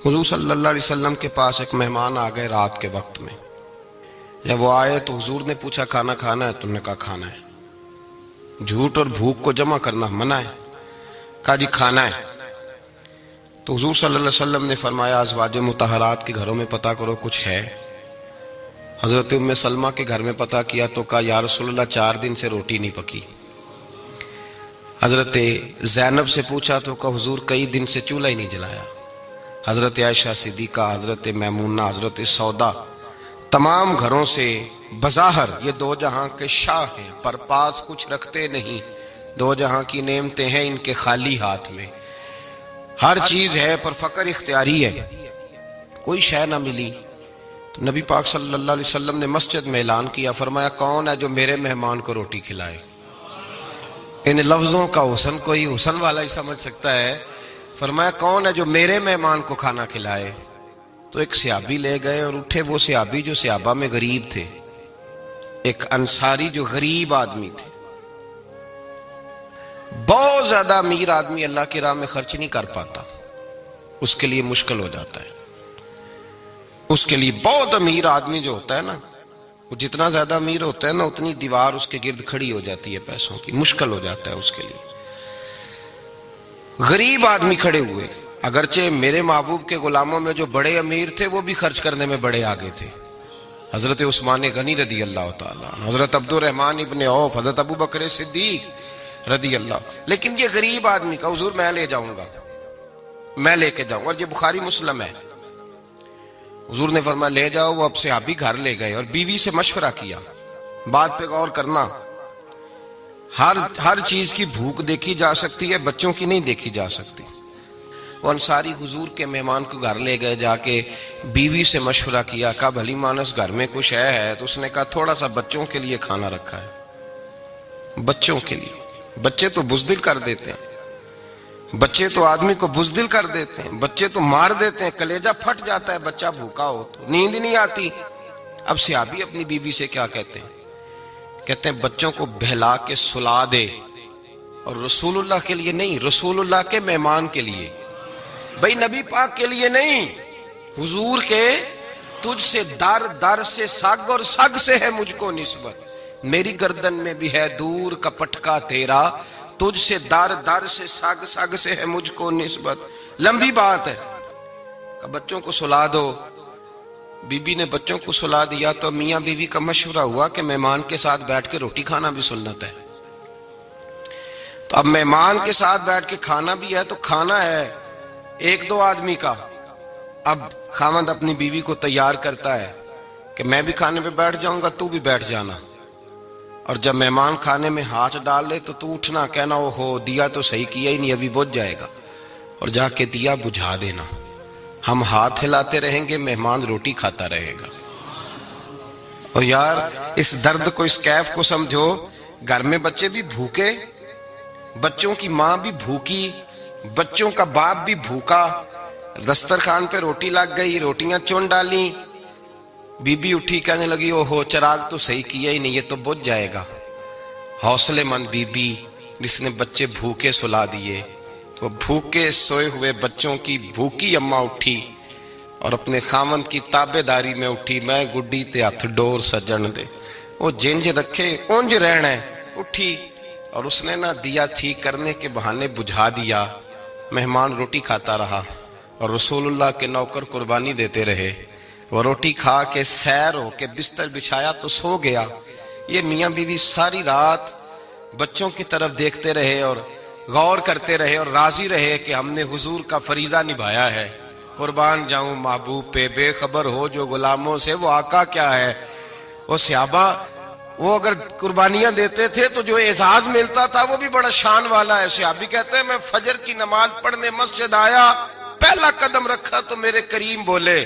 حضور صلی اللہ علیہ وسلم کے پاس ایک مہمان آ گئے رات کے وقت میں. جب وہ آئے تو حضور نے پوچھا کھانا کھانا ہے؟ تم نے کہا کھانا ہے. جھوٹ اور بھوک کو جمع کرنا منع ہے. کہا جی کھانا ہے. تو حضور صلی اللہ علیہ وسلم نے فرمایا ازواج مطہرات کے گھروں میں پتہ کرو کچھ ہے. حضرت ام سلمہ کے گھر میں پتہ کیا تو کہا یا رسول اللہ 4 دن سے روٹی نہیں پکی. حضرت زینب سے پوچھا تو کہا حضور کئی دن سے چولہا ہی نہیں جلایا. حضرت عائشہ صدیقہ، حضرت میمونہ، حضرت سودا، تمام گھروں سے بظاہر یہ 2 جہاں کے شاہ ہیں پر پاس کچھ رکھتے نہیں. 2 جہاں کی نعمتیں ہیں ان کے خالی ہاتھ میں. ہر چیز ہے پر فقر اختیاری ہے. کوئی شے نہ ملی تو نبی پاک صلی اللہ علیہ وسلم نے مسجد میں اعلان کیا، فرمایا کون ہے جو میرے مہمان کو روٹی کھلائے؟ ان لفظوں کا حسن کوئی حسن والا ہی سمجھ سکتا ہے. فرمایا کون ہے جو میرے مہمان کو کھانا کھلائے؟ تو ایک صحابی لے گئے اور اٹھے وہ صحابی جو صحابہ میں غریب تھے، ایک انصاری جو غریب آدمی تھے. بہت زیادہ امیر آدمی اللہ کی راہ میں خرچ نہیں کر پاتا، اس کے لیے مشکل ہو جاتا ہے. اس کے لیے بہت امیر آدمی جو ہوتا ہے نا، وہ جتنا زیادہ امیر ہوتا ہے نا اتنی دیوار اس کے گرد کھڑی ہو جاتی ہے پیسوں کی، مشکل ہو جاتا ہے اس کے لیے. غریب آدمی کھڑے ہوئے. اگرچہ میرے محبوب کے غلاموں میں جو بڑے امیر تھے وہ بھی خرچ کرنے میں بڑے آگے تھے. حضرت عثمان غنی رضی اللہ تعالیٰ، حضرت عبد الرحمن ابن عوف، حضرت ابو بکر صدیق رضی اللہ. لیکن یہ غریب آدمی کا حضور میں لے جاؤں گا، میں لے کے جاؤں گا. اور یہ بخاری مسلم ہے. حضور نے فرمایا لے جاؤ. وہ اب صحابی گھر لے گئے اور بیوی سے مشورہ کیا. بات پہ غور کرنا، ہر چیز کی بھوک دیکھی جا سکتی ہے، بچوں کی نہیں دیکھی جا سکتی. وہ انصاری حضور کے مہمان کو گھر لے گئے، جا کے بیوی سے مشورہ کیا. کہا بھلی مانس گھر میں کچھ ہے؟ تو اس نے کہا تھوڑا سا بچوں کے لیے کھانا رکھا ہے. بچوں کے لیے. بچے تو بزدل کر دیتے ہیں، بچے تو آدمی کو بزدل کر دیتے ہیں، بچے تو مار دیتے ہیں، کلیجہ پھٹ جاتا ہے بچہ بھوکا ہو تو، نیند نہیں آتی. اب صحابی اپنی بیوی سے کیا کہتے ہیں؟ کہتے ہیں بچوں کو بہلا کے سلا دے. اور رسول اللہ کے لیے نہیں، رسول اللہ کے مہمان کے لیے، بھئی نبی پاک کے لیے نہیں، حضور کے. تجھ سے در در سے سگ اور سگ سے ہے مجھ کو نسبت، میری گردن میں بھی ہے دور کا پٹکا تیرا، تجھ سے در در سے سگ سگ سے ہے مجھ کو نسبت. لمبی بات ہے. کہ بچوں کو سلا دو. بی بی نے بچوں کو سلا دیا تو میاں بیوی کا مشورہ ہوا کہ مہمان کے ساتھ بیٹھ کے روٹی کھانا بھی سنت ہے. تو اب مہمان کے ساتھ بیٹھ کے کھانا بھی ہے تو کھانا ہے 1-2 آدمی کا. اب خاوند اپنی بیوی کو تیار کرتا ہے کہ میں بھی کھانے پہ بیٹھ جاؤں گا، تو بھی بیٹھ جانا. اور جب مہمان کھانے میں ہاتھ ڈال لے تو اٹھنا، کہنا او ہو دیا تو صحیح کیا ہی نہیں، ابھی بجھ جائے گا، اور جا کے دیا بجھا دینا. ہم ہاتھ ہلاتے رہیں گے، مہمان روٹی کھاتا رہے گا. اور یار اس درد کو، اس کیف کو سمجھو. گھر میں بچے بھی بھوکے، بچوں کی ماں بھی بھوکی، بچوں کا باپ بھی بھوکا. دسترخوان پہ روٹی لگ گئی، روٹیاں چون ڈالیں، بی بی اٹھی کہنے لگی او ہو چراغ تو صحیح کیا ہی نہیں، یہ تو بجھ جائے گا. حوصلے مند بی بی جس نے بچے بھوکے سلا دیے. وہ بھوکے سوئے ہوئے بچوں کی بھوکی اماں اٹھی اور اپنے خاوند کی تابع داری میں اٹھی. میں گڈی تے ہتھ ڈور سجن دے، وہ جنج رکھے اونج رہنا ہے. اٹھی اور اس نے نہ دیا ٹھیک کرنے کے بہانے بجھا دیا. مہمان روٹی کھاتا رہا اور رسول اللہ کے نوکر قربانی دیتے رہے. وہ روٹی کھا کے سیر ہو کے بستر بچھایا تو سو گیا. یہ میاں بیوی ساری رات بچوں کی طرف دیکھتے رہے اور غور کرتے رہے اور راضی رہے کہ ہم نے حضور کا فریضہ نبھایا ہے. قربان جاؤں محبوب پہ، بے خبر ہو جو غلاموں سے وہ آقا کیا ہے. وہ صحابہ وہ اگر قربانیاں دیتے تھے تو جو اعزاز ملتا تھا وہ بھی بڑا شان والا ہے. صحابی کہتے ہیں میں فجر کی نماز پڑھنے مسجد آیا، پہلا قدم رکھا تو میرے کریم بولے.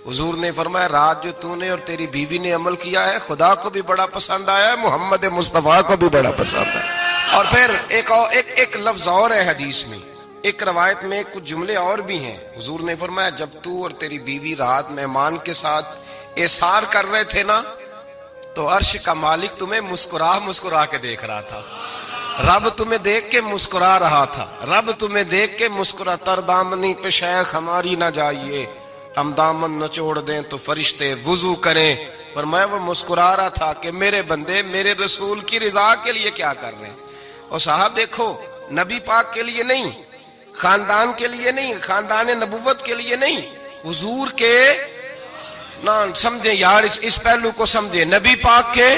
حضور نے فرمایا رات جو تو نے اور تیری بیوی نے عمل کیا ہے خدا کو بھی بڑا پسند آیا ہے، محمد مصطفیٰ کو بھی بڑا پسند ہے. اور پھر ایک لفظ اور ہے حدیث میں، ایک روایت میں کچھ جملے اور بھی ہیں. حضور نے فرمایا جب تو اور تیری بیوی رات مہمان کے ساتھ ایثار کر رہے تھے نا تو عرش کا مالک تمہیں مسکرا مسکرا کے دیکھ رہا تھا. رب تمہیں دیکھ کے مسکرا رہا تھا، رب تمہیں دیکھ کے مسکرا، تر دامنی پہ شیخ ہماری نہ جائیے، ہم دامن نچوڑ دیں تو فرشتے وضو کریں۔ پر میں وہ مسکرا رہا تھا کہ میرے بندے میرے رسول کی رضا کے لیے کیا کر رہے ہیں۔ اور صاحب دیکھو، نبی پاک کے لیے نہیں، خاندان کے لیے نہیں، خاندان نبوت کے لیے نہیں، حضور کے نہ سمجھیں یار، اس پہلو کو سمجھیں، نبی پاک کے